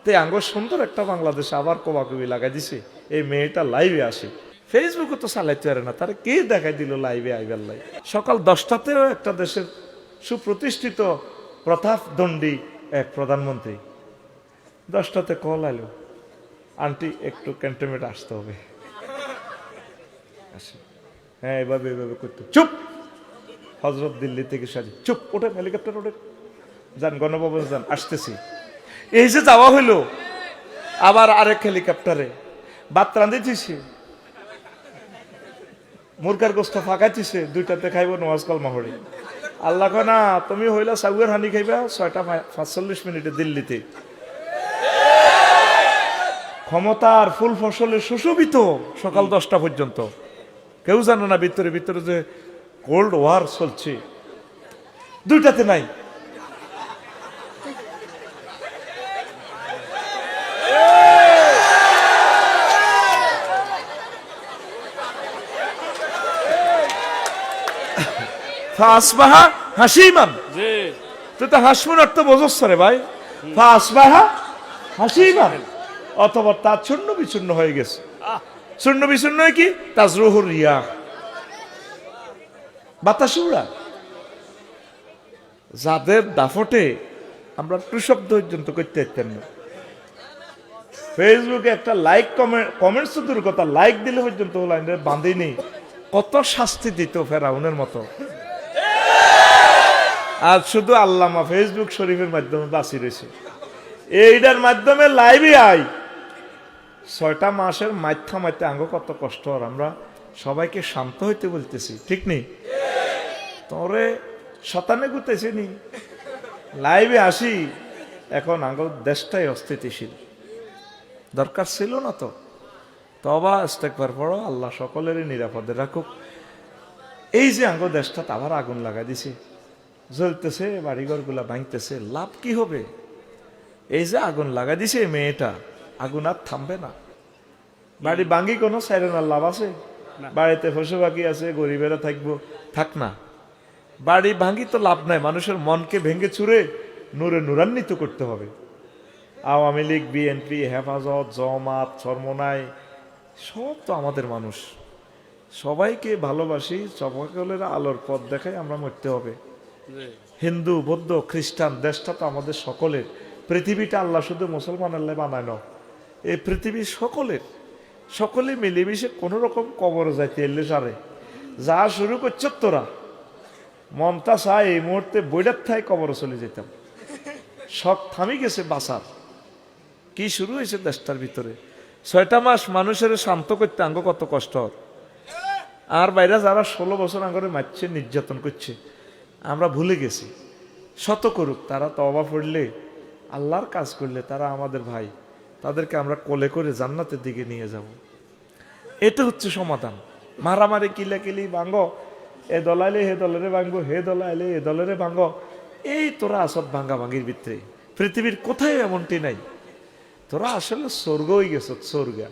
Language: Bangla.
তে আঙ্গ সুন্দর একটা বাংলাদেশে আবার কবাকবি লাগাই দিছে, এই মেয়েটা লাইভে আসে। ফেসবুকে তো চালাইতে পারে না, তারা কে দেখাই দিল লাইভে আইবার লাই। সকাল 10টাতেও একটা দেশের সুপ্রতিষ্ঠিত প্রতাপদণ্ডী এক প্রধানমন্ত্রী 10টাতে কল আইলো, আন্টি একটু ক্যান্টনমেন্ট আসতে হবে। হ্যাঁ এভাবে এভাবে করতে, চুপ হজরত দিল্লি থেকে সাজি, চুপ ওঠেন হেলিকপ্টার ওঠেন, যান গণভবন যান, আসতেছি। এই যে যাওয়া হইলো, আবার আরেক হেলিকপ্টারে ভাত রাঁধিতেছে, মুরগার গোস্ত ফাঁকাইতেছে, 2টাতে খাইব নওয়াজ কলমা হরি। আল্লাহ কয় না, তুমি হইলা সাগুয়ের হানি খাইবা 6:45 দিল্লিতে। ক্ষমতার ফুল ফসলে সুশোভিত সকাল 10টা পর্যন্ত। কেউ জানে না ভিতরে ভিতরে যে কোল্ড ওয়ার চলছে। 2টাতে নাই, ফাসবাহা হাসিমান। তুই তো হাসিমান অর্থ বোঝস রে ভাই। ফাসবাহা হাসিমান, অথবা তার চূর্ণ বিচূর্ণ হয়ে গেছে। চূর্ণ বিচূর্ণ কি? তাজরুহুর রিয়াহ, বাতাসে উড়া। যাদের দাফটে আমরা টু শব্দ পর্যন্ত করতে পারতেন না। ফেসবুকে একটা লাইক কমেন্টস তো দূর কথা, লাইক দিলে পর্যন্ত বাঁধেনি। কত শাস্তি দিত ফেরাউনের মতো। আর শুধু আল্লামা ফেসবুক শরীফের মাধ্যমে বাঁচি রয়েছে। এইটার মাধ্যমে লাইভে আই 6টা মাসের মাথা মাইতে আঙ্গ কত কষ্ট। আর আমরা সবাইকে শান্ত হইতে বলতেছি, ঠিক নেই? তোরে শতানে গুতেছি নি, লাইভে আসি। এখন আঙ্গ দেশটাই অস্থিতিশীল, দরকার ছিল না তো। তবা ইস্তেগফার পড়ো, আল্লাহ সকলেরই নিরাপদে রাখুক। এই যে আঙ্গ দেশটা আবার আগুন লাগাই দিছে, জ্বলতেছে, বাড়িঘর গুলা ভাঙতেছে, লাভ কি হবে? এই যে আগুন লাগাই দিছে মেয়েটা, আগুন আর থামবে না। বাড়ি ভাঙি কোনো সাইরেনার লাভ আছে? বাড়িতে পশু পাখি আছে, গরিবেরা থাকবো, থাক না। বাড়ি ভাঙি তো লাভ নাই, মানুষের মনকে ভেঙে চুরে নূরে নূরান্বিত করতে হবে। আওয়ামী লীগ, বিএনপি, হেফাজত, জামাত, চরমোনাই সব তো আমাদের মানুষ। সবাইকে ভালোবাসি, সকলের আলোর পথ দেখাই আমরা মরতে হবে। হিন্দু, বৌদ্ধ, খ্রিস্টান, দেশটা তো আমাদের সকলের। পৃথিবীটা আল্লাহ শুধু মুসলমান আল্লাহ বানায় না, এই পৃথিবী সকলের। সকলে মিলেমিশে কোন রকম কবর যাইতে এলে সারে যা শুরু করছ তোরা, মনটা চায় এই মুহূর্তে বইটার থাই কবর চলে যেতাম। শখ থামি গেছে বাসার। কি শুরু হয়েছে দেশটার ভিতরে? 6টা মাস মানুষের শান্ত করতে আঙ্গ কত কষ্ট। আর বাইরে যারা 16 বছর আঙ্গরে মারছে, নির্যাতন করছে, আমরা ভুলে গেছি। শত করুক, তারা তওবা পড়লে, আল্লাহর কাজ করলে তারা আমাদের ভাই। তাদেরকে আমরা কোলে করে জান্নাতের দিকে নিয়ে যাব। এটা হচ্ছে সমাধান। মারামারি কিলাকিলি ভাঙ্গ, এ দলাইলে হে দলেরে ভাঙবো, হে দলাইলে এ দলেরে ভাঙ্গ, এই তোরা আসত ভাঙ্গা ভাঙ্গির ভিতরে। পৃথিবীর কোথায় এমনটি নাই। তোরা আসলে স্বর্গ হয়ে গেছ, স্বর্গা।